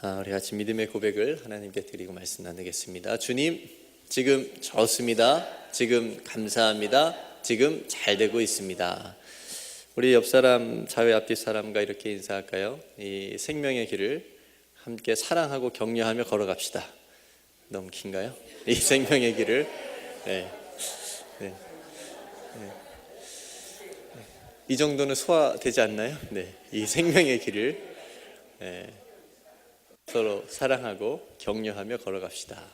우리 같이 믿음의 고백을 하나님께 드리고 말씀 나누겠습니다. 주님, 지금 좋습니다. 지금 감사합니다. 지금 잘 되고 있습니다. 우리 옆 사람, 좌회 앞뒤 사람과 이렇게 인사할까요? 이 생명의 길을 함께 사랑하고 격려하며 걸어갑시다. 너무 긴가요? 이 생명의 길을 네. 이 정도는 소화되지 않나요? 네, 이 생명의 길을 서로 사랑하고 격려하며 걸어갑시다.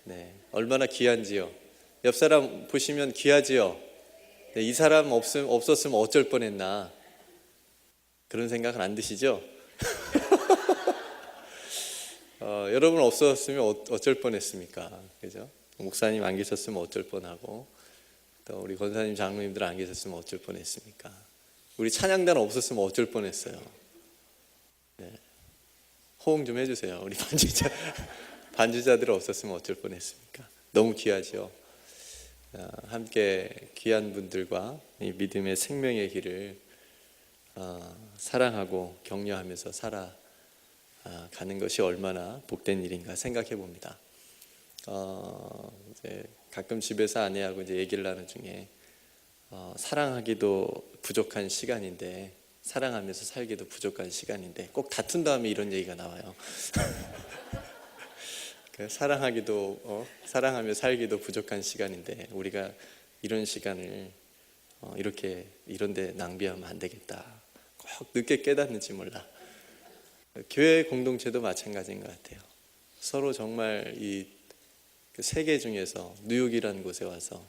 네, 얼마나 귀한지요. 옆 사람 보시면 귀하지요. 네, 이 사람 없었으면 어쩔 뻔했나, 그런 생각은 안 드시죠? 여러분 없었으면 어쩔 뻔했습니까? 그죠? 목사님 안 계셨으면 어쩔 뻔하고, 또 우리 권사님, 장로님들 안 계셨으면 어쩔 뻔했습니까? 우리 찬양단 없었으면 어쩔 뻔했어요. 네. 호응 좀 해주세요. 우리 반주자들 없었으면 어쩔 뻔했습니까? 너무 귀하죠. 함께 귀한 분들과 이 믿음의 생명의 길을 사랑하고 격려하면서 살아가는 것이 얼마나 복된 일인가 생각해 봅니다. 이제 가끔 집에서 아내하고 이제 얘기를 나누는 중에 사랑하기도 부족한 시간인데, 사랑하면서 살기도 부족한 시간인데, 꼭 다툰 다음에 이런 얘기가 나와요. 사랑하며 살기도 부족한 시간인데 우리가 이런 시간을 이런데 낭비하면 안 되겠다. 꼭 늦게 깨닫는지 몰라. 교회 공동체도 마찬가지인 것 같아요. 서로 정말 이 세계 중에서 뉴욕이라는 곳에 와서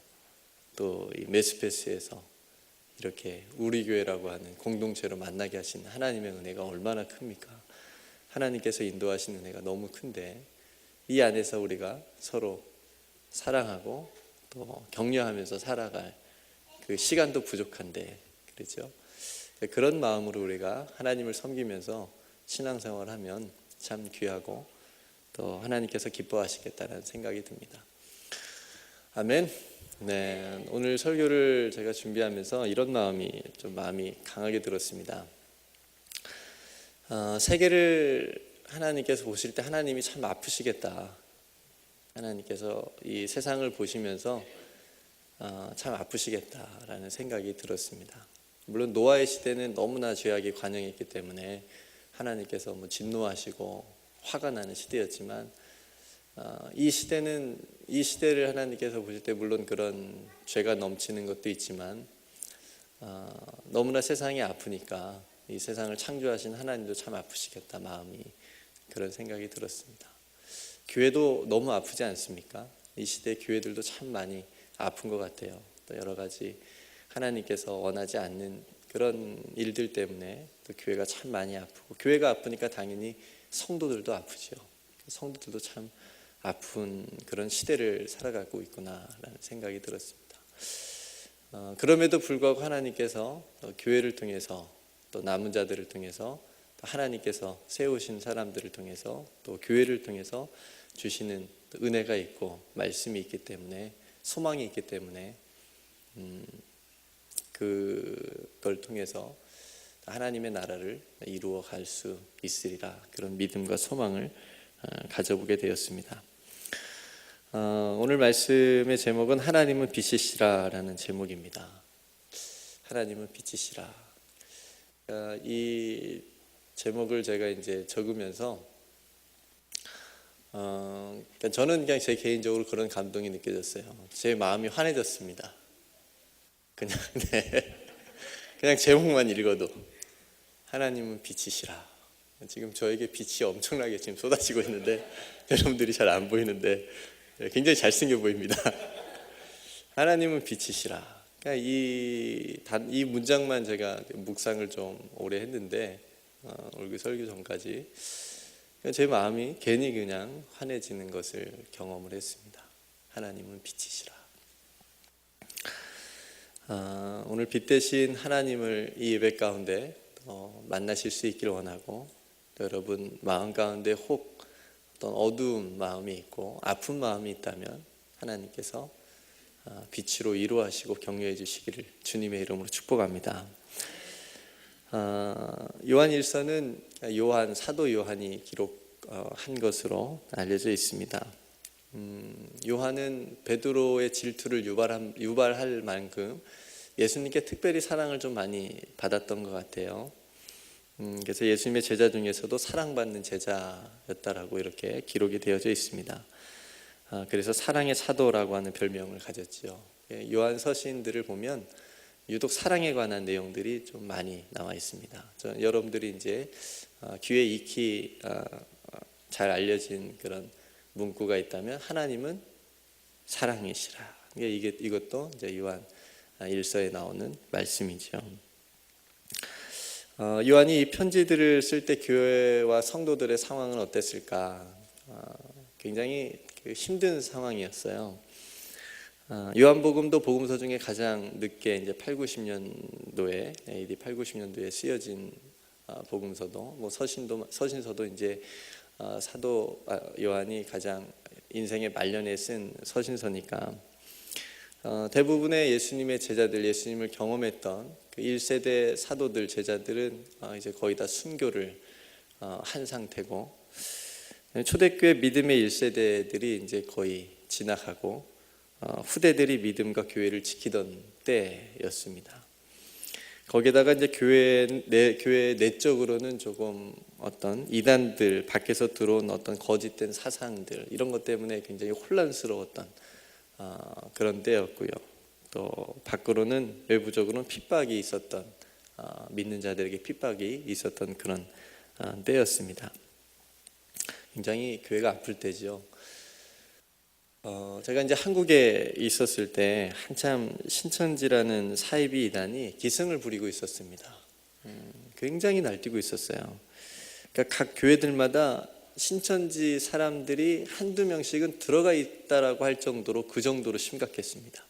또 이 메스페스에서 이렇게 우리 교회라고 하는 공동체로 만나게 하신 하나님의 은혜가 얼마나 큽니까? 하나님께서 인도하시는 은혜가 너무 큰데, 이 안에서 우리가 서로 사랑하고 또 격려하면서 살아갈 그 시간도 부족한데, 그렇죠? 그런 마음으로 우리가 하나님을 섬기면서 신앙생활을 하면 참 귀하고 또 하나님께서 기뻐하시겠다는 생각이 듭니다. 아멘. 네, 오늘 설교를 제가 준비하면서 이런 마음이 강하게 들었습니다. 세계를 하나님께서 보실 때 하나님이 참 아프시겠다. 하나님께서 이 세상을 보시면서 참 아프시겠다라는 생각이 들었습니다. 물론 노아의 시대는 너무나 죄악이 관영했기 때문에 하나님께서 진노하시고 화가 나는 시대였지만, 이 시대를 하나님께서 보실 때 물론 그런 죄가 넘치는 것도 있지만 너무나 세상이 아프니까 이 세상을 창조하신 하나님도 참 아프시겠다, 마음이 그런 생각이 들었습니다. 교회도 너무 아프지 않습니까? 이 시대 교회들도 참 많이 아픈 것 같아요. 또 여러 가지 하나님께서 원하지 않는 그런 일들 때문에 또 교회가 참 많이 아프고, 교회가 아프니까 당연히 성도들도 아프죠. 성도들도 참 아픈 그런 시대를 살아가고 있구나라는 생각이 들었습니다. 그럼에도 불구하고 하나님께서 교회를 통해서, 또 남은 자들을 통해서, 또 하나님께서 세우신 사람들을 통해서, 또 교회를 통해서 주시는 은혜가 있고 말씀이 있기 때문에, 소망이 있기 때문에 그걸 통해서 하나님의 나라를 이루어 갈 수 있으리라, 그런 믿음과 소망을 가져보게 되었습니다. 오늘 말씀의 제목은 하나님은 빛이시라라는 제목입니다. 하나님은 빛이시라. 이 제목을 제가 이제 적으면서 저는 그냥 제 개인적으로 그런 감동이 느껴졌어요. 제 마음이 환해졌습니다. 그냥 제목만 읽어도 하나님은 빛이시라. 지금 저에게 빛이 엄청나게 지금 쏟아지고 있는데 여러분들이 잘 안 보이는데 굉장히 잘생겨 보입니다. 하나님은 빛이시라. 그러니까 이 문장만 제가 묵상을 좀 오래 했는데, 오늘 설교 전까지 제 마음이 괜히 그냥 환해지는 것을 경험을 했습니다. 하나님은 빛이시라. 오늘 빛 대신 하나님을 이 예배 가운데 만나실 수 있기를 원하고, 또 여러분 마음 가운데 혹 어떤 어두운 마음이 있고 아픈 마음이 있다면 하나님께서 빛으로 위로하시고 격려해 주시기를 주님의 이름으로 축복합니다. 요한일서는 사도 요한이 기록 한 것으로 알려져 있습니다. 요한은 베드로의 질투를 유발할 만큼 예수님께 특별히 사랑을 좀 많이 받았던 것 같아요. 그래서 예수님의 제자 중에서도 사랑받는 제자였다라고 이렇게 기록이 되어져 있습니다. 그래서 사랑의 사도라고 하는 별명을 가졌죠. 요한 서신들을 보면 유독 사랑에 관한 내용들이 좀 많이 나와 있습니다. 여러분들이 이제 귀에 익히 잘 알려진 그런 문구가 있다면 하나님은 사랑이시라. 이것도 이제 요한 1서에 나오는 말씀이죠. 요한이 이 편지들을 쓸 때 교회와 성도들의 상황은 어땠을까? 굉장히 힘든 상황이었어요. 요한복음도 복음서 중에 가장 늦게 이제 8-90년도에 AD 8-90년도에 쓰여진 복음서도 뭐 서신서도 이제 사도 요한이 가장 인생의 말년에 쓴 서신서니까 대부분의 예수님의 제자들, 예수님을 경험했던 그 1세대 사도들, 제자들은 이제 거의 다 순교를 한 상태고 초대교회 믿음의 1세대들이 이제 거의 지나가고 후대들이 믿음과 교회를 지키던 때였습니다. 거기다가 이제 교회 내적으로는 조금 어떤 이단들 밖에서 들어온 어떤 거짓된 사상들 이런 것 때문에 굉장히 혼란스러웠던 그런 때였고요. 또 밖으로는 외부적으로는 핍박이 있었던 믿는 자들에게 핍박이 있었던 그런 때였습니다. 굉장히 교회가 아플 때죠. 제가 이제 한국에 있었을 때 한참 신천지라는 사이비 이단이 기승을 부리고 있었습니다. 굉장히 날뛰고 있었어요. 그러니까 각 교회들마다 신천지 사람들이 한두 명씩은 들어가 있다라고 할 정도로 그 정도로 심각했습니다.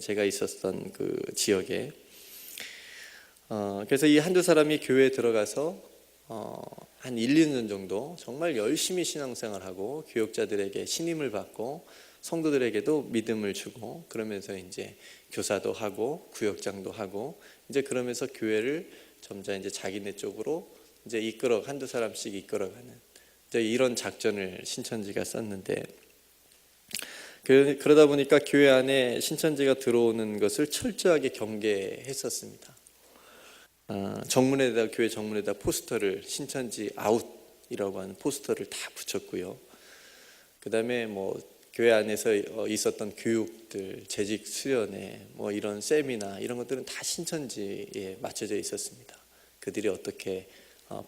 제가 있었던 그 지역에. 그래서 이 한두 사람이 교회에 들어가서 한 1-2년 정도 정말 열심히 신앙생활하고 교역자들에게 신임을 받고 성도들에게도 믿음을 주고 그러면서 이제 교사도 하고 구역장도 하고 이제 그러면서 교회를 점차 이제 자기네 쪽으로 이제 한두 사람씩 이끌어가는 이제 이런 작전을 신천지가 썼는데 그러다 보니까 교회 안에 신천지가 들어오는 것을 철저하게 경계했었습니다. 교회 정문에다 포스터를 신천지 아웃이라고 하는 포스터를 다 붙였고요. 그 다음에 뭐 교회 안에서 있었던 교육들, 재직 수련회, 뭐 이런 세미나 이런 것들은 다 신천지에 맞춰져 있었습니다. 그들이 어떻게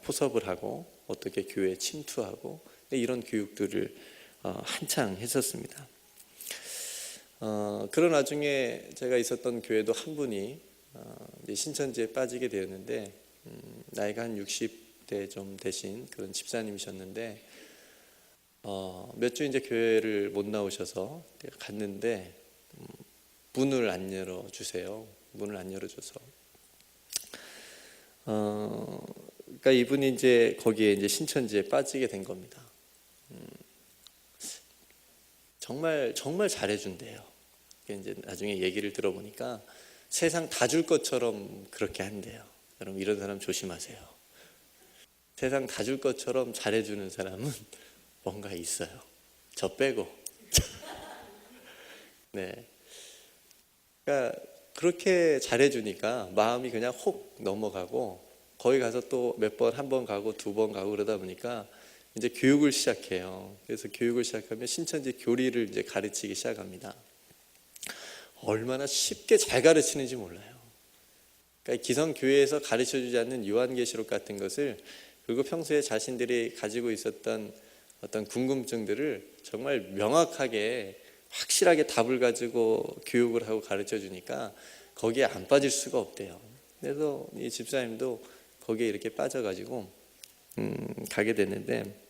포섭을 하고 어떻게 교회에 침투하고 이런 교육들을 한창 했었습니다. 그런 와중에 제가 있었던 교회도 한 분이 이제 신천지에 빠지게 되었는데 나이가 한 60대 좀 되신 그런 집사님이셨는데 몇 주 이제 교회를 못 나오셔서 갔는데 문을 안 열어주세요. 문을 안 열어줘서 그러니까 이분이 이제 거기에 이제 신천지에 빠지게 된 겁니다. 정말 잘해준대요. 이제 나중에 얘기를 들어보니까 세상 다 줄 것처럼 그렇게 한대요. 여러분 이런 사람 조심하세요. 세상 다 줄 것처럼 잘해주는 사람은 뭔가 있어요. 저 빼고. 네. 그러니까 그렇게 잘해주니까 마음이 그냥 혹 넘어가고 거기 가서 또 한 번 가고 2번 가고 그러다 보니까 이제 교육을 시작해요. 그래서 교육을 시작하면 신천지 교리를 이제 가르치기 시작합니다. 얼마나 쉽게 잘 가르치는지 몰라요. 그러니까 기성교회에서 가르쳐주지 않는 요한계시록 같은 것을 그리고 평소에 자신들이 가지고 있었던 어떤 궁금증들을 정말 명확하게 확실하게 답을 가지고 교육을 하고 가르쳐주니까 거기에 안 빠질 수가 없대요. 그래서 이 집사님도 거기에 이렇게 빠져가지고 가게 됐는데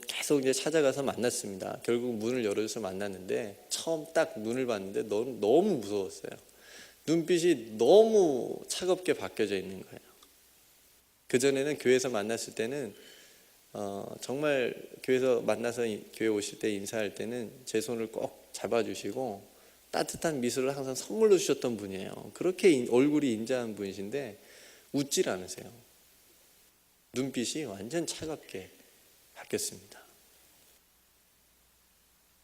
계속 이제 찾아가서 만났습니다. 결국 문을 열어줘서 만났는데 처음 딱 눈을 봤는데 너무 무서웠어요. 눈빛이 너무 차갑게 바뀌어져 있는 거예요. 그전에는 교회에서 만났을 때는 정말 교회에서 만나서 교회 오실 때 인사할 때는 제 손을 꼭 잡아주시고 따뜻한 미소를 항상 선물로 주셨던 분이에요. 그렇게 얼굴이 인자한 분이신데 웃질 않으세요. 눈빛이 완전 차갑게 바뀌었습니다.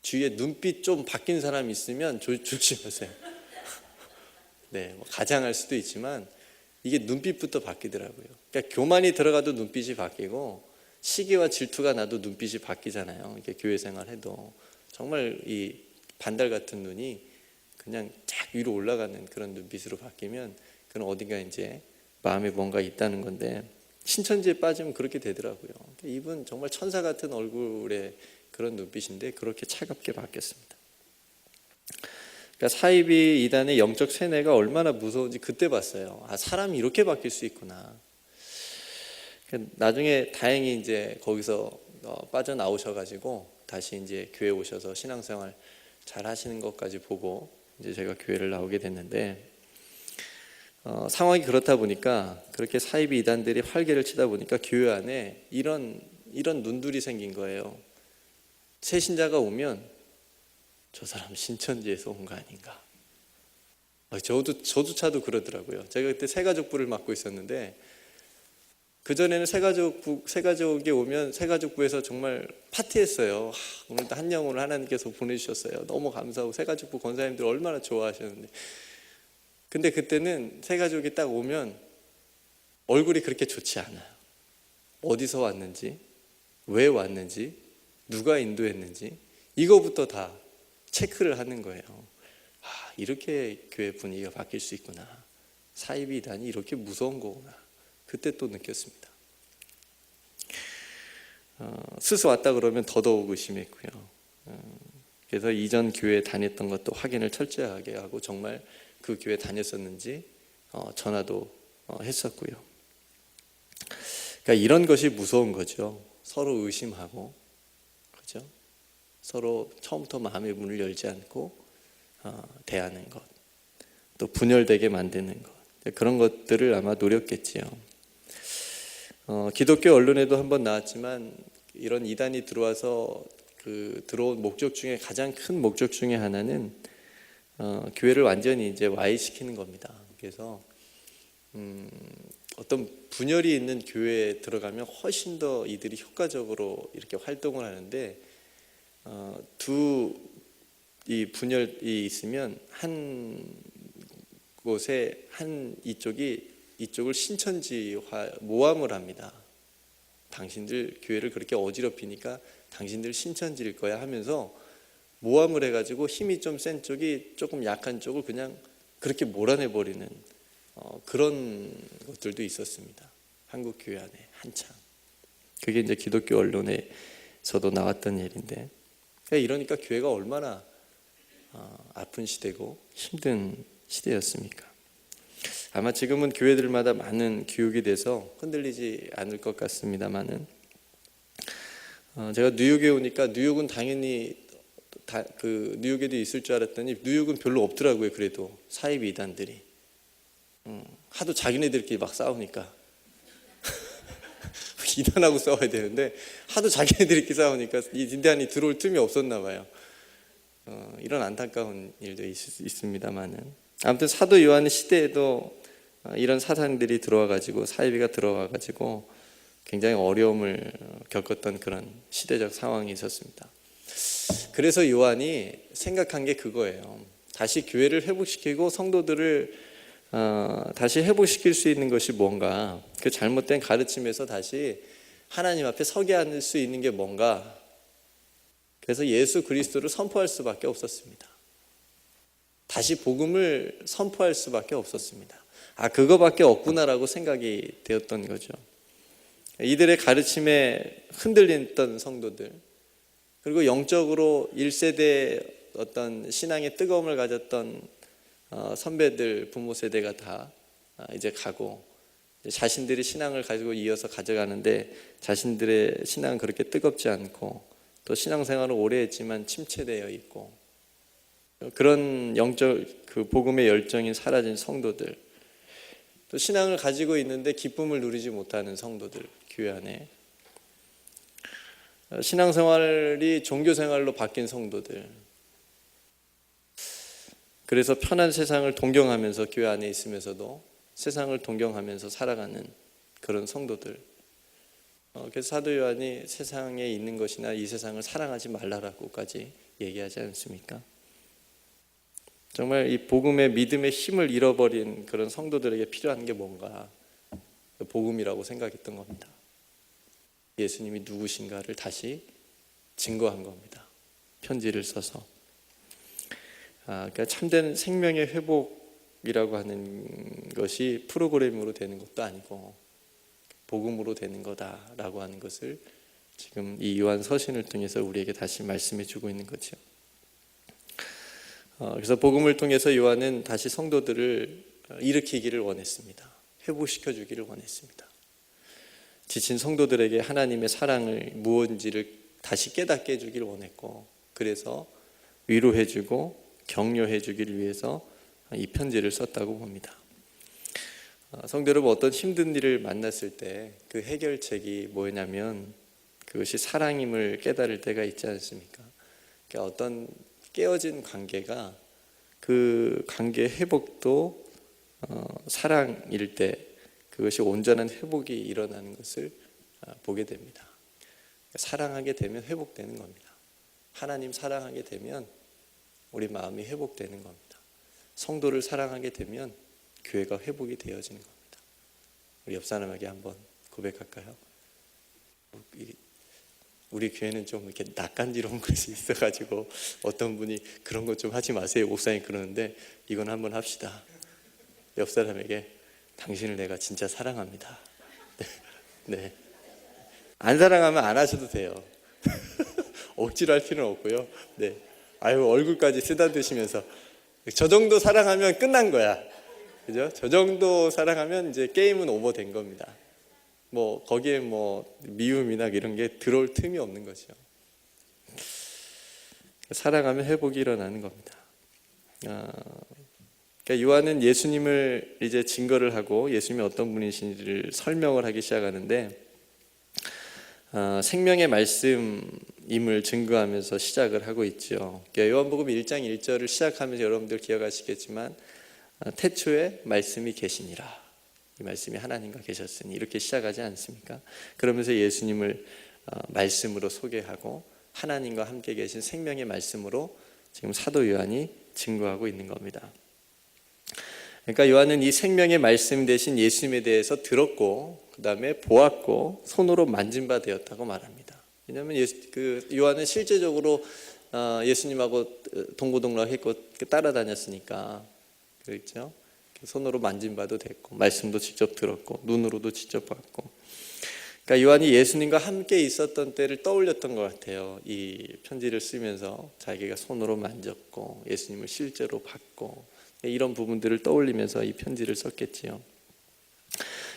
주위에 눈빛 좀 바뀐 사람 있으면 조심하세요. 네, 뭐 가장할 수도 있지만 이게 눈빛부터 바뀌더라고요. 그러니까 교만이 들어가도 눈빛이 바뀌고 시기와 질투가 나도 눈빛이 바뀌잖아요. 이렇게 교회 생활해도 정말 이 반달 같은 눈이 그냥 쫙 위로 올라가는 그런 눈빛으로 바뀌면 그건 어딘가 이제 마음에 뭔가 있다는 건데, 신천지에 빠지면 그렇게 되더라고요. 이분 정말 천사 같은 얼굴의 그런 눈빛인데 그렇게 차갑게 바뀌었습니다. 그러니까 사이비 이단의 영적 세뇌가 얼마나 무서운지 그때 봤어요. 아, 사람이 이렇게 바뀔 수 있구나. 나중에 다행히 이제 거기서 빠져나오셔가지고 다시 이제 교회 오셔서 신앙생활 잘 하시는 것까지 보고 이제 제가 교회를 나오게 됐는데, 상황이 그렇다 보니까 그렇게 사이비 이단들이 활개를 치다 보니까 교회 안에 이런 눈들이 생긴 거예요. 새 신자가 오면 저 사람 신천지에서 온 거 아닌가. 저조차도 그러더라고요. 제가 그때 새가족부를 맡고 있었는데 그전에는 새가족이 오면 새가족부에서 정말 파티했어요. 오늘도 한 영혼을 하나님께서 보내주셨어요. 너무 감사하고 새가족부 권사님들 얼마나 좋아하셨는데, 근데 그때는 새가족이 딱 오면 얼굴이 그렇게 좋지 않아요. 어디서 왔는지, 왜 왔는지, 누가 인도했는지 이거부터 다 체크를 하는 거예요. 아, 이렇게 교회 분위기가 바뀔 수 있구나. 사이비 이단이 이렇게 무서운 거구나. 그때 또 느꼈습니다. 스스 왔다 그러면 더더욱 의심했고요. 그래서 이전 교회에 다녔던 것도 확인을 철저하게 하고 정말 그 교회 다녔었는지 전화도 했었고요. 그러니까 이런 것이 무서운 거죠. 서로 의심하고, 그렇죠? 서로 처음부터 마음의 문을 열지 않고 대하는 것, 또 분열되게 만드는 것, 그런 것들을 아마 노렸겠지요. 기독교 언론에도 한번 나왔지만 이런 이단이 들어와서 들어온 목적 중에 가장 큰 목적 중에 하나는 교회를 완전히 이제 와해시키는 겁니다. 그래서 어떤 분열이 있는 교회에 들어가면 훨씬 더 이들이 효과적으로 이렇게 활동을 하는데, 이 분열이 있으면 한 곳에 이쪽을 신천지화 모함을 합니다. 당신들 교회를 그렇게 어지럽히니까 당신들 신천지일 거야 하면서 모함을 해가지고 힘이 좀 센 쪽이 조금 약한 쪽을 그냥 그렇게 몰아내버리는 그런 것들도 있었습니다. 한국 교회 안에 한창. 그게 이제 기독교 언론에서도 나왔던 일인데, 이러니까 교회가 얼마나 아픈 시대고 힘든 시대였습니까? 아마 지금은 교회들마다 많은 교육이 돼서 흔들리지 않을 것 같습니다만은, 제가 뉴욕에 오니까 뉴욕은 당연히 뉴욕에도 있을 줄 알았더니 뉴욕은 별로 없더라고요. 그래도 사이비 이단들이 하도 자기네들끼리 막 싸우니까 이단하고 싸워야 되는데 하도 자기네들끼리 싸우니까 이 이단이 들어올 틈이 없었나 봐요. 이런 안타까운 일도 있습니다만은, 아무튼 사도 요한의 시대에도 이런 사상들이 들어와가지고 사이비가 들어와가지고 굉장히 어려움을 겪었던 그런 시대적 상황이 있었습니다. 그래서 요한이 생각한 게 그거예요. 다시 교회를 회복시키고 성도들을 다시 회복시킬 수 있는 것이 뭔가, 그 잘못된 가르침에서 다시 하나님 앞에 서게 할 수 있는 게 뭔가. 그래서 예수 그리스도를 선포할 수밖에 없었습니다. 다시 복음을 선포할 수밖에 없었습니다. 그거밖에 없구나라고 생각이 되었던 거죠. 이들의 가르침에 흔들렸던 성도들, 그리고 영적으로 1세대 어떤 신앙의 뜨거움을 가졌던 선배들, 부모 세대가 다 이제 가고, 자신들이 신앙을 가지고 이어서 가져가는데 자신들의 신앙은 그렇게 뜨겁지 않고, 또 신앙생활을 오래 했지만 침체되어 있고, 그런 영적 복음의 열정이 사라진 성도들, 또 신앙을 가지고 있는데 기쁨을 누리지 못하는 성도들, 교회 안에 신앙생활이 종교생활로 바뀐 성도들, 그래서 편한 세상을 동경하면서 교회 안에 있으면서도 세상을 동경하면서 살아가는 그런 성도들, 그래서 사도 요한이 세상에 있는 것이나 이 세상을 사랑하지 말라라고까지 얘기하지 않습니까? 정말 이 복음의 믿음의 힘을 잃어버린 그런 성도들에게 필요한 게 뭔가, 복음이라고 생각했던 겁니다. 예수님이 누구신가를 다시 증거한 겁니다. 편지를 써서. 그러니까 참된 생명의 회복이라고 하는 것이 프로그램으로 되는 것도 아니고 복음으로 되는 거다라고 하는 것을 지금 이 요한 서신을 통해서 우리에게 다시 말씀해 주고 있는 거죠. 그래서 복음을 통해서 요한은 다시 성도들을 일으키기를 원했습니다. 회복시켜 주기를 원했습니다. 지친 성도들에게 하나님의 사랑을 무엇인지를 다시 깨닫게 해주기를 원했고, 그래서 위로해 주고 격려해 주기를 위해서 이 편지를 썼다고 봅니다. 성도 여러분, 어떤 힘든 일을 만났을 때 그 해결책이 뭐냐면 그것이 사랑임을 깨달을 때가 있지 않습니까? 그러니까 어떤 깨어진 관계가 그 관계 회복도 사랑일 때 그것이 온전한 회복이 일어나는 것을 보게 됩니다. 사랑하게 되면 회복되는 겁니다. 하나님 사랑하게 되면 우리 마음이 회복되는 겁니다. 성도를 사랑하게 되면 교회가 회복이 되어지는 겁니다. 우리 옆 사람에게 한번 고백할까요? 우리 교회는 좀 이렇게 낯간지러운 것이 있어가지고 어떤 분이 그런 것 좀 하지 마세요 목사님 그러는데, 이건 한번 합시다. 옆 사람에게 당신을 내가 진짜 사랑합니다. 네. 안 사랑하면 안 하셔도 돼요. 억지로 할 필요는 없고요. 네. 아유, 얼굴까지 쓰다드시면서 저 정도 사랑하면 끝난 거야. 그죠? 저 정도 사랑하면 이제 게임은 오버된 겁니다. 뭐 거기에 뭐 미움이나 이런 게 들어올 틈이 없는 거죠. 사랑하면 회복이 일어나는 겁니다. 그러니까 요한은 예수님을 이제 증거를 하고 예수님이 어떤 분이신지를 설명을 하기 시작하는데, 생명의 말씀임을 증거하면서 시작을 하고 있죠. 그러니까 요한복음 1장 1절을 시작하면서 여러분들 기억하시겠지만 태초에 말씀이 계시니라, 이 말씀이 하나님과 계셨으니, 이렇게 시작하지 않습니까? 그러면서 예수님을 말씀으로 소개하고 하나님과 함께 계신 생명의 말씀으로 지금 사도 요한이 증거하고 있는 겁니다. 그러니까 요한은 이 생명의 말씀 대신 예수님에 대해서 들었고 그 다음에 보았고 손으로 만진 바 되었다고 말합니다. 왜냐하면 요한은 실제적으로 예수님하고 동고동락했고 따라다녔으니까, 그렇죠? 손으로 만진 바도 됐고 말씀도 직접 들었고 눈으로도 직접 봤고, 그러니까 요한이 예수님과 함께 있었던 때를 떠올렸던 것 같아요. 이 편지를 쓰면서 자기가 손으로 만졌고 예수님을 실제로 봤고 이런 부분들을 떠올리면서 이 편지를 썼겠지요.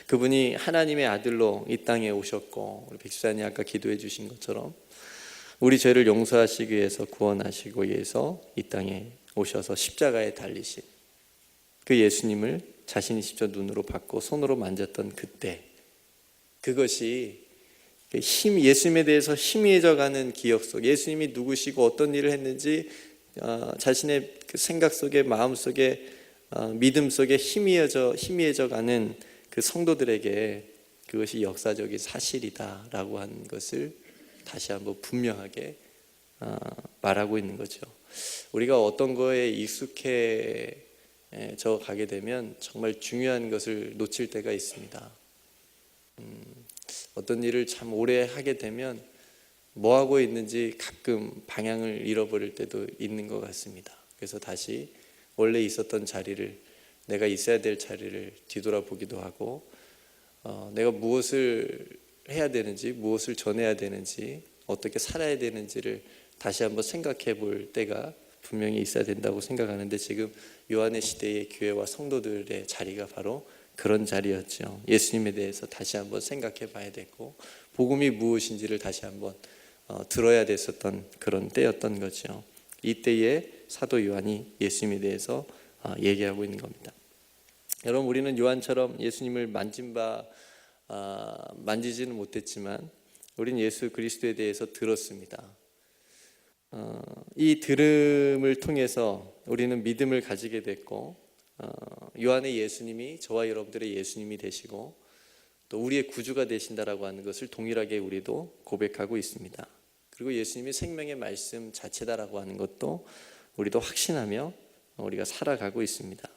그분이 하나님의 아들로 이 땅에 오셨고, 우리 백수사님 아까 기도해 주신 것처럼 우리 죄를 용서하시기 위해서 구원하시기 위해서 이 땅에 오셔서 십자가에 달리신 그 예수님을 자신이 직접 눈으로 봤고 손으로 만졌던 그때, 그것이 예수님에 대해서 희미해져가는 기억 속, 예수님이 누구시고 어떤 일을 했는지 자신의 그 생각 속에, 마음 속에, 믿음 속에 희미해져가는 그 성도들에게 그것이 역사적인 사실이다라고 하는 것을 다시 한번 분명하게 말하고 있는 거죠. 우리가 어떤 거에 익숙해져 가게 되면 정말 중요한 것을 놓칠 때가 있습니다. 어떤 일을 참 오래 하게 되면 뭐 하고 있는지 가끔 방향을 잃어버릴 때도 있는 것 같습니다. 그래서 다시 원래 있었던 자리를, 내가 있어야 될 자리를 뒤돌아보기도 하고, 내가 무엇을 해야 되는지, 무엇을 전해야 되는지, 어떻게 살아야 되는지를 다시 한번 생각해 볼 때가 분명히 있어야 된다고 생각하는데, 지금 요한의 시대의 교회와 성도들의 자리가 바로 그런 자리였죠. 예수님에 대해서 다시 한번 생각해 봐야 됐고, 복음이 무엇인지를 다시 한번 들어야 됐었던 그런 때였던 거죠. 이때에 사도 요한이 예수님에 대해서 얘기하고 있는 겁니다. 여러분, 우리는 요한처럼 예수님을 만지지는 못했지만 우리는 예수 그리스도에 대해서 들었습니다. 이 들음을 통해서 우리는 믿음을 가지게 됐고, 요한의 예수님이 저와 여러분들의 예수님이 되시고, 또 우리의 구주가 되신다라고 하는 것을 동일하게 우리도 고백하고 있습니다. 그리고 예수님이 생명의 말씀 자체다라고 하는 것도 우리도 확신하며 우리가 살아가고 있습니다.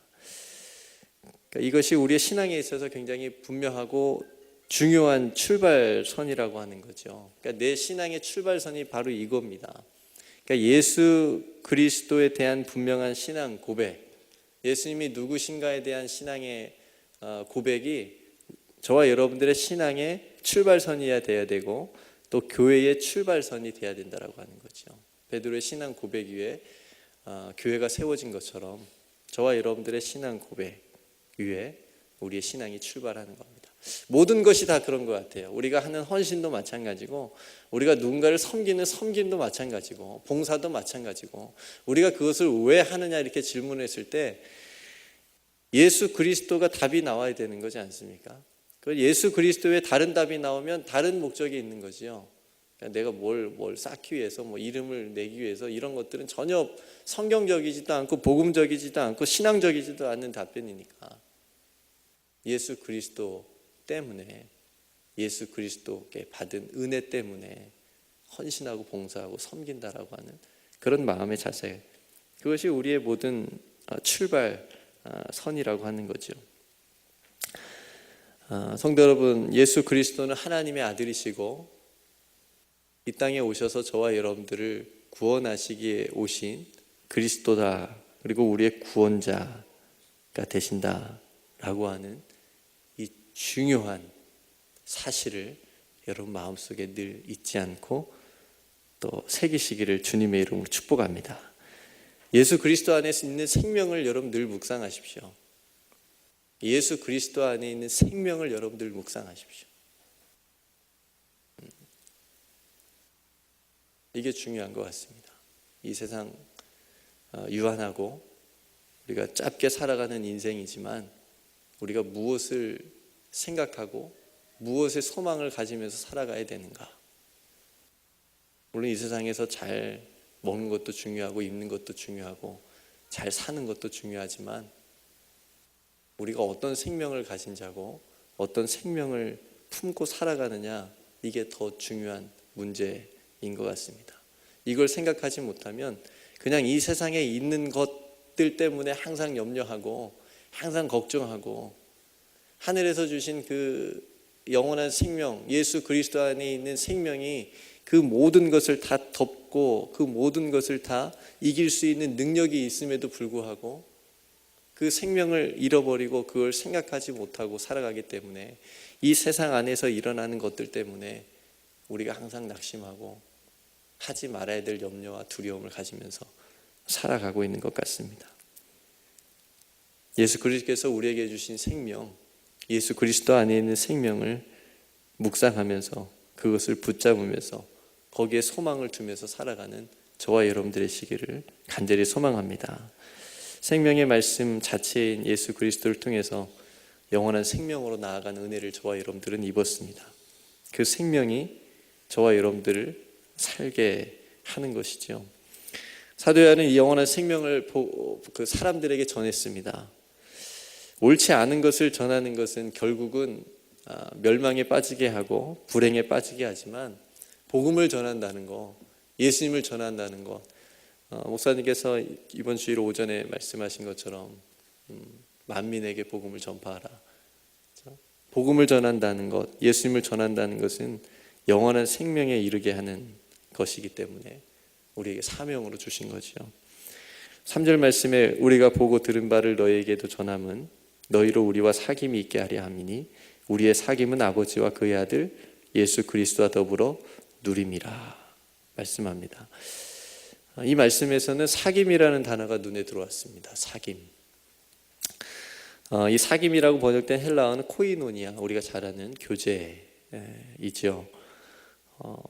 그러니까 이것이 우리의 신앙에 있어서 굉장히 분명하고 중요한 출발선이라고 하는 거죠. 그러니까 내 신앙의 출발선이 바로 이겁니다. 그러니까 예수 그리스도에 대한 분명한 신앙 고백, 예수님이 누구신가에 대한 신앙의 고백이 저와 여러분들의 신앙의 출발선이어야 돼야 되고 또 교회의 출발선이 돼야 된다라고 하는 거죠. 베드로의 신앙 고백 위에 교회가 세워진 것처럼 저와 여러분들의 신앙 고백 위에 우리의 신앙이 출발하는 겁니다. 모든 것이 다 그런 것 같아요. 우리가 하는 헌신도 마찬가지고 우리가 누군가를 섬기는 섬김도 마찬가지고 봉사도 마찬가지고 우리가 그것을 왜 하느냐 이렇게 질문했을 때 예수 그리스도가 답이 나와야 되는 거지 않습니까? 예수 그리스도의 다른 답이 나오면 다른 목적이 있는 거지요. 그러니까 내가 뭘 쌓기 위해서 뭐 이름을 내기 위해서 이런 것들은 전혀 성경적이지도 않고 복음적이지도 않고 신앙적이지도 않는 답변이니까 예수 그리스도 때문에 예수 그리스도께 받은 은혜 때문에 헌신하고 봉사하고 섬긴다라고 하는 그런 마음의 자세, 그것이 우리의 모든 출발선이라고 하는 거죠. 성도 여러분, 예수 그리스도는 하나님의 아들이시고 이 땅에 오셔서 저와 여러분들을 구원하시기에 오신 그리스도다, 그리고 우리의 구원자가 되신다라고 하는 이 중요한 사실을 여러분 마음속에 늘 잊지 않고 또 새기시기를 주님의 이름으로 축복합니다. 예수 그리스도 안에 있는 생명을 여러분 늘 묵상하십시오. 예수 그리스도 안에 있는 생명을 여러분들 묵상하십시오. 이게 중요한 것 같습니다. 이 세상 유한하고 우리가 짧게 살아가는 인생이지만 우리가 무엇을 생각하고 무엇의 소망을 가지면서 살아가야 되는가. 물론 이 세상에서 잘 먹는 것도 중요하고 입는 것도 중요하고 잘 사는 것도 중요하지만 우리가 어떤 생명을 가진 자고 어떤 생명을 품고 살아가느냐, 이게 더 중요한 문제인 것 같습니다. 이걸 생각하지 못하면 그냥 이 세상에 있는 것들 때문에 항상 염려하고 항상 걱정하고 하늘에서 주신 그 영원한 생명, 예수 그리스도 안에 있는 생명이 그 모든 것을 다 덮고 그 모든 것을 다 이길 수 있는 능력이 있음에도 불구하고 그 생명을 잃어버리고 그걸 생각하지 못하고 살아가기 때문에 이 세상 안에서 일어나는 것들 때문에 우리가 항상 낙심하고 하지 말아야 될 염려와 두려움을 가지면서 살아가고 있는 것 같습니다. 예수 그리스도께서 우리에게 주신 생명, 예수 그리스도 안에 있는 생명을 묵상하면서 그것을 붙잡으면서 거기에 소망을 두면서 살아가는 저와 여러분들의 시기를 간절히 소망합니다. 생명의 말씀 자체인 예수 그리스도를 통해서 영원한 생명으로 나아가는 은혜를 저와 여러분들은 입었습니다. 그 생명이 저와 여러분들을 살게 하는 것이죠. 사도 요한은 이 영원한 생명을 그 사람들에게 전했습니다. 옳지 않은 것을 전하는 것은 결국은 멸망에 빠지게 하고 불행에 빠지게 하지만 복음을 전한다는 것, 예수님을 전한다는 것, 목사님께서 이번 주일 오전에 말씀하신 것처럼 만민에게 복음을 전파하라. 복음을 전한다는 것, 예수님을 전한다는 것은 영원한 생명에 이르게 하는 것이기 때문에 우리에게 사명으로 주신 거죠. 3절 말씀에 우리가 보고 들은 바를 너희에게도 전함은 너희로 우리와 사귐이 있게 하려 함이니 우리의 사귐은 아버지와 그의 아들 예수 그리스도와 더불어 누림이라 말씀합니다. 이 말씀에서는 사귐이라는 단어가 눈에 들어왔습니다. 사귐. 이 사귐이라고 번역된 헬라어는 코이노니아, 우리가 잘 아는 교제이죠.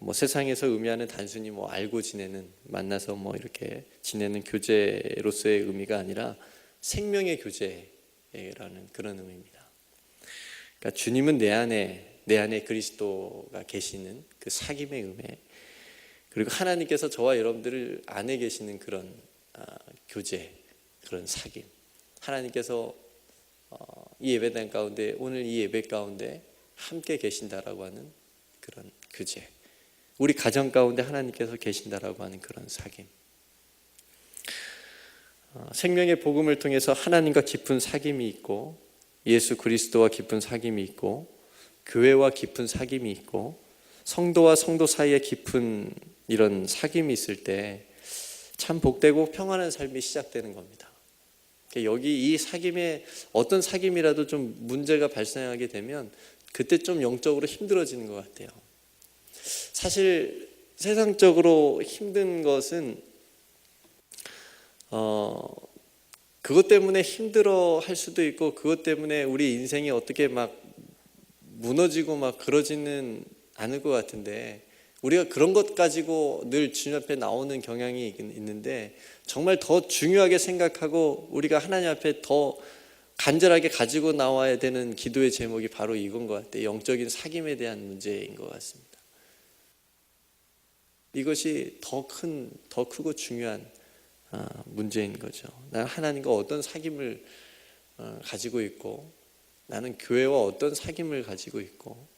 뭐 세상에서 의미하는 단순히 뭐 알고 지내는, 만나서 뭐 이렇게 지내는 교제로서의 의미가 아니라 생명의 교제라는 그런 의미입니다. 그러니까 주님은 내 안에 그리스도가 계시는 그 사귐의 의미, 그리고 하나님께서 저와 여러분들을 안에 계시는 그런 교제, 그런 사귐. 하나님께서 이 예배당 가운데, 오늘 이 예배 가운데 함께 계신다라고 하는 그런 교제, 우리 가정 가운데 하나님께서 계신다라고 하는 그런 사귐, 생명의 복음을 통해서 하나님과 깊은 사귐이 있고, 예수 그리스도와 깊은 사귐이 있고, 교회와 깊은 사귐이 있고, 성도와 성도 사이에 깊은 이런 사귐이 있을 때 참 복되고 평안한 삶이 시작되는 겁니다. 여기 이 사귐에 어떤 사귐이라도 좀 문제가 발생하게 되면 그때 좀 영적으로 힘들어지는 것 같아요. 사실 세상적으로 힘든 것은 그것 때문에 힘들어 할 수도 있고, 그것 때문에 우리 인생이 어떻게 막 무너지고 막 그러지는 않을 것 같은데, 우리가 그런 것 가지고 늘 주님 앞에 나오는 경향이 있는데, 정말 더 중요하게 생각하고 우리가 하나님 앞에 더 간절하게 가지고 나와야 되는 기도의 제목이 바로 이건 것 같아요. 영적인 사귐에 대한 문제인 것 같습니다. 이것이 더 크고 중요한 문제인 거죠. 나는 하나님과 어떤 사귐을 가지고 있고, 나는 교회와 어떤 사귐을 가지고 있고,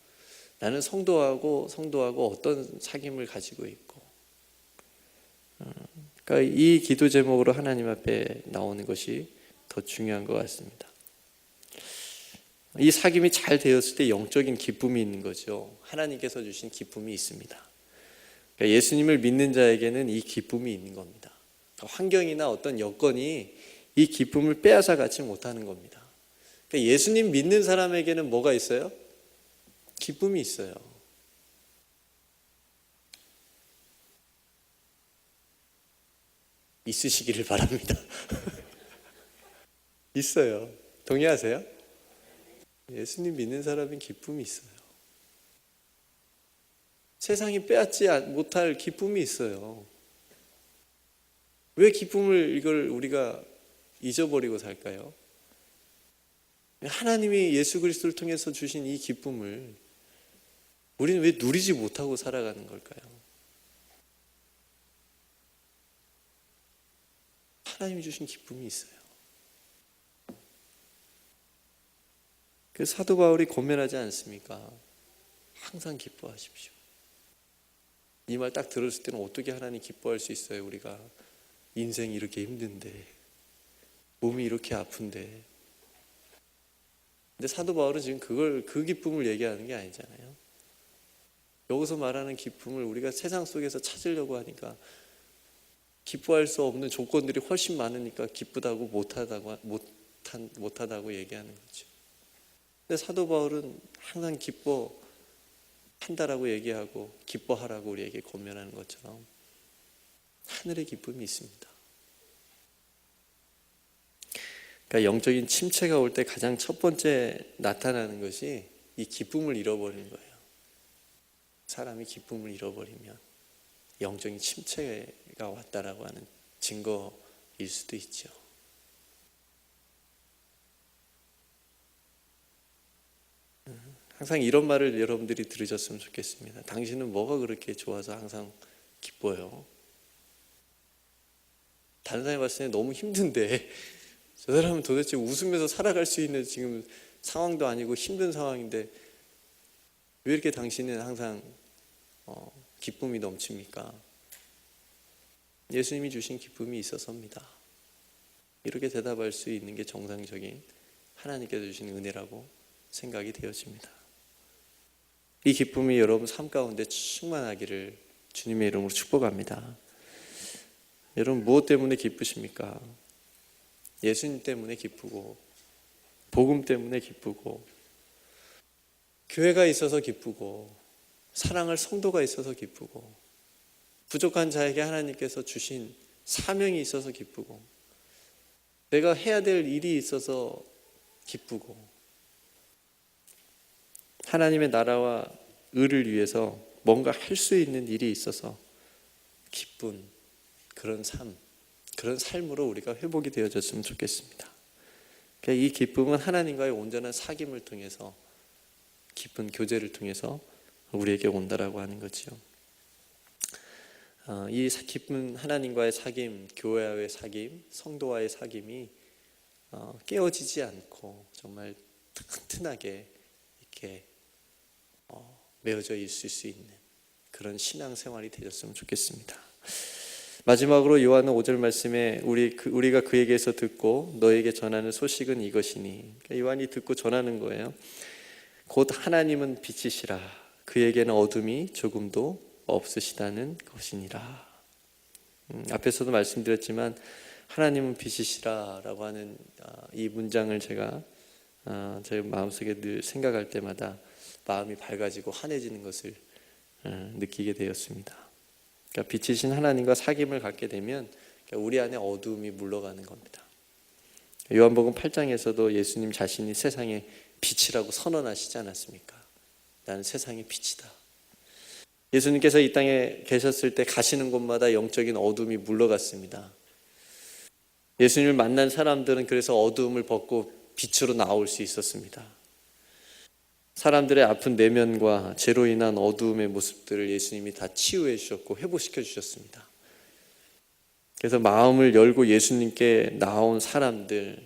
나는 성도하고 어떤 사귐을 가지고 있고. 그러니까 이 기도 제목으로 하나님 앞에 나오는 것이 더 중요한 것 같습니다. 이 사귐이 잘 되었을 때 영적인 기쁨이 있는 거죠. 하나님께서 주신 기쁨이 있습니다. 그러니까 예수님을 믿는 자에게는 이 기쁨이 있는 겁니다. 환경이나 어떤 여건이 이 기쁨을 빼앗아 가지 못하는 겁니다. 그러니까 예수님 믿는 사람에게는 뭐가 있어요? 기쁨이 있어요. 있으시기를 바랍니다. 있어요. 동의하세요? 예수님 믿는 사람은 기쁨이 있어요. 세상이 빼앗지 못할 기쁨이 있어요. 왜 기쁨을 이걸 우리가 잊어버리고 살까요? 하나님이 예수 그리스도를 통해서 주신 이 기쁨을 우리는 왜 누리지 못하고 살아가는 걸까요? 하나님이 주신 기쁨이 있어요. 그 사도 바울이 고면하지 않습니까? 항상 기뻐하십시오. 이 말 딱 들었을 때는 어떻게 하나님 기뻐할 수 있어요? 우리가 인생이 이렇게 힘든데, 몸이 이렇게 아픈데. 근데 사도 바울은 지금 그 기쁨을 얘기하는 게 아니잖아요. 여기서 말하는 기쁨을 우리가 세상 속에서 찾으려고 하니까 기뻐할 수 없는 조건들이 훨씬 많으니까 기쁘다고 못하다고 얘기하는 거죠. 근데 사도 바울은 항상 기뻐한다라고 얘기하고 기뻐하라고 우리에게 권면하는 것처럼 하늘의 기쁨이 있습니다. 그러니까 영적인 침체가 올 때 가장 첫 번째 나타나는 것이 이 기쁨을 잃어버리는 거예요. 사람이 기쁨을 잃어버리면 영적인 침체가 왔다라고 하는 증거일 수도 있죠. 항상 이런 말을 여러분들이 들으셨으면 좋겠습니다. 당신은 뭐가 그렇게 좋아서 항상 기뻐요? 다른 사람이 봤을 때 너무 힘든데 저 사람은 도대체 웃으면서 살아갈 수 있는 지금 상황도 아니고 힘든 상황인데 왜 이렇게 당신은 항상 기쁨이 넘칩니까? 예수님이 주신 기쁨이 있어서입니다. 이렇게 대답할 수 있는 게 정상적인 하나님께서 주신 은혜라고 생각이 되어집니다. 이 기쁨이 여러분 삶 가운데 충만하기를 주님의 이름으로 축복합니다. 여러분 무엇 때문에 기쁘십니까? 예수님 때문에 기쁘고, 복음 때문에 기쁘고, 교회가 있어서 기쁘고, 사랑할 성도가 있어서 기쁘고, 부족한 자에게 하나님께서 주신 사명이 있어서 기쁘고, 내가 해야 될 일이 있어서 기쁘고, 하나님의 나라와 의를 위해서 뭔가 할 수 있는 일이 있어서 기쁜 그런 삶으로 우리가 회복이 되어졌으면 좋겠습니다. 그러니까 이 기쁨은 하나님과의 온전한 사귐을 통해서, 깊은 교제를 통해서 우리에게 온다라고 하는 거지요. 이 깊은 하나님과의 사귐, 교회와의 사귐, 성도와의 사귐이 깨어지지 않고 정말 튼튼하게 이렇게 메어져 있을 수 있는 그런 신앙생활이 되셨으면 좋겠습니다. 마지막으로 요한은 5절 말씀에 우리가 그에게서 듣고 너에게 전하는 소식은 이것이니, 그러니까 요한이 듣고 전하는 거예요. 곧 하나님은 빛이시라 그에게는 어둠이 조금도 없으시다는 것이니라. 앞에서도 말씀드렸지만 하나님은 빛이시라 라고 하는 이 문장을 제가 제 마음속에 늘 생각할 때마다 마음이 밝아지고 환해지는 것을 느끼게 되었습니다. 그러니까 빛이신 하나님과 사귐을 갖게 되면 우리 안에 어두움이 물러가는 겁니다. 요한복음 8장에서도 예수님 자신이 세상의 빛이라고 선언하시지 않았습니까? 나는 세상의 빛이다. 예수님께서 이 땅에 계셨을 때 가시는 곳마다 영적인 어둠이 물러갔습니다. 예수님을 만난 사람들은 그래서 어두움을 벗고 빛으로 나올 수 있었습니다. 사람들의 아픈 내면과 죄로 인한 어두움의 모습들을 예수님이 다 치유해 주셨고 회복시켜 주셨습니다. 그래서 마음을 열고 예수님께 나온 사람들,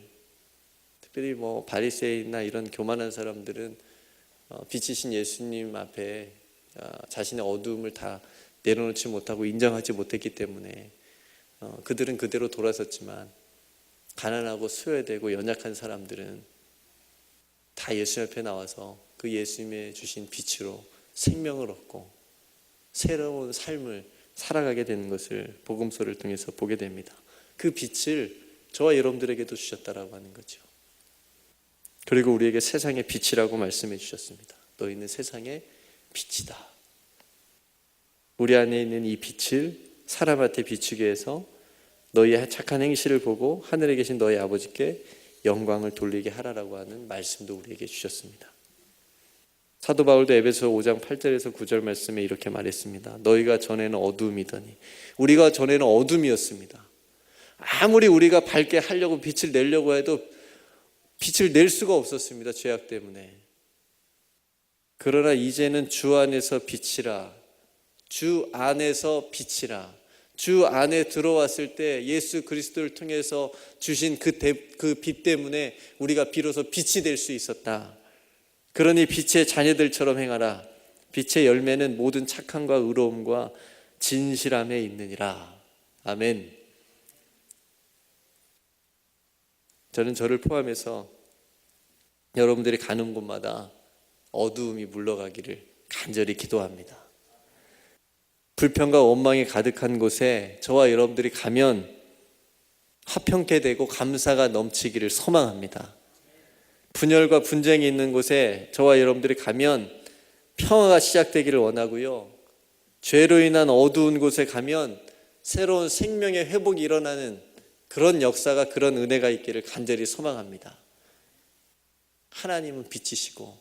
특별히 바리새인이나 이런 교만한 사람들은 빛이신 예수님 앞에 자신의 어두움을 다 내려놓지 못하고 인정하지 못했기 때문에 그들은 그대로 돌아섰지만, 가난하고 소외되고 연약한 사람들은 다 예수님 앞에 나와서 그 예수님의 주신 빛으로 생명을 얻고 새로운 삶을 살아가게 되는 것을 복음서를 통해서 보게 됩니다. 그 빛을 저와 여러분들에게도 주셨다라고 하는 거죠. 그리고 우리에게 세상의 빛이라고 말씀해 주셨습니다. 너희는 세상의 빛이다. 우리 안에 있는 이 빛을 사람한테 비추게 해서 너희의 착한 행실을 보고 하늘에 계신 너희 아버지께 영광을 돌리게 하라라고 하는 말씀도 우리에게 주셨습니다. 사도 바울도 에베소 5장 8절에서 9절 말씀에 이렇게 말했습니다. 너희가 전에는 어둠이더니, 우리가 전에는 어둠이었습니다. 아무리 우리가 밝게 하려고 빛을 내려고 해도 빛을 낼 수가 없었습니다. 죄악 때문에. 그러나 이제는 주 안에서 빛이라, 주 안에서 빛이라, 주 안에 들어왔을 때 예수 그리스도를 통해서 주신 그 빛 때문에 우리가 비로소 빛이 될 수 있었다. 그러니 빛의 자녀들처럼 행하라. 빛의 열매는 모든 착함과 의로움과 진실함에 있느니라. 아멘. 저는 저를 포함해서 여러분들이 가는 곳마다 어두움이 물러가기를 간절히 기도합니다. 불평과 원망이 가득한 곳에 저와 여러분들이 가면 화평케 되고 감사가 넘치기를 소망합니다. 분열과 분쟁이 있는 곳에 저와 여러분들이 가면 평화가 시작되기를 원하고요. 죄로 인한 어두운 곳에 가면 새로운 생명의 회복이 일어나는 그런 역사가, 그런 은혜가 있기를 간절히 소망합니다. 하나님은 빛이시고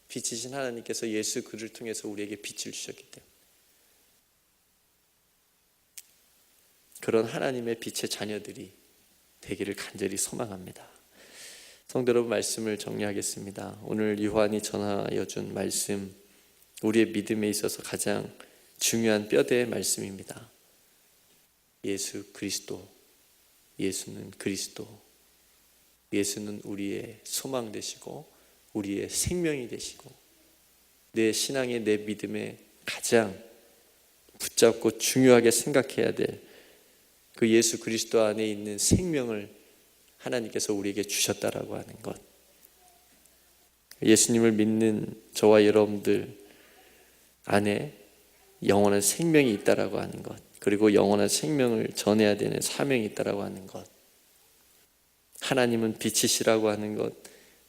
빛이신 하나님께서 예수 그를 통해서 우리에게 빛을 주셨기 때문에 그런 하나님의 빛의 자녀들이 되기를 간절히 소망합니다. 성도 여러분, 말씀을 정리하겠습니다. 오늘 요한이 전하여 준 말씀, 우리의 믿음에 있어서 가장 중요한 뼈대의 말씀입니다. 예수 그리스도, 예수는 그리스도, 예수는 우리의 소망 되시고 우리의 생명이 되시고 내 신앙의, 내 믿음의 가장 붙잡고 중요하게 생각해야 될 그 예수 그리스도 안에 있는 생명을 하나님께서 우리에게 주셨다라고 하는 것, 예수님을 믿는 저와 여러분들 안에 영원한 생명이 있다라고 하는 것, 그리고 영원한 생명을 전해야 되는 사명이 있다라고 하는 것, 하나님은 빛이시라고 하는 것,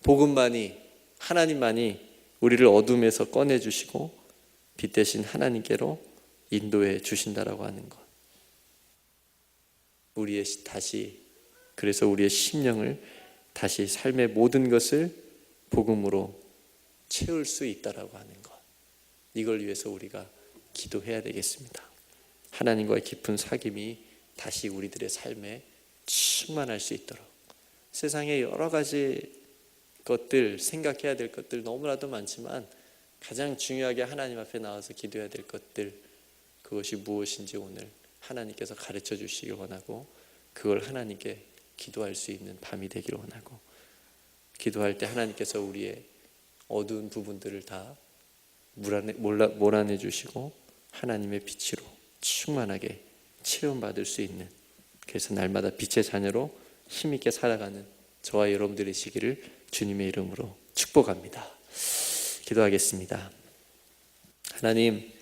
복음만이, 하나님만이 우리를 어둠에서 꺼내주시고 빛 대신 하나님께로 인도해 주신다라고 하는 것, 그래서 우리의 심령을 다시 삶의 모든 것을 복음으로 채울 수 있다라고 하는 것, 이걸 위해서 우리가 기도해야 되겠습니다. 하나님과의 깊은 사귐이 다시 우리들의 삶에 충만할 수 있도록. 세상에 여러 가지 것들, 생각해야 될 것들 너무나도 많지만 가장 중요하게 하나님 앞에 나와서 기도해야 될 것들, 그것이 무엇인지 오늘 하나님께서 가르쳐 주시기 원하고, 그걸 하나님께 기도할 수 있는 밤이 되기를 원하고, 기도할 때 하나님께서 우리의 어두운 부분들을 다 몰아내 주시고 하나님의 빛으로 충만하게 체험받을 수 있는, 그래서 날마다 빛의 자녀로 힘있게 살아가는 저와 여러분들의 시기를 주님의 이름으로 축복합니다. 기도하겠습니다. 하나님,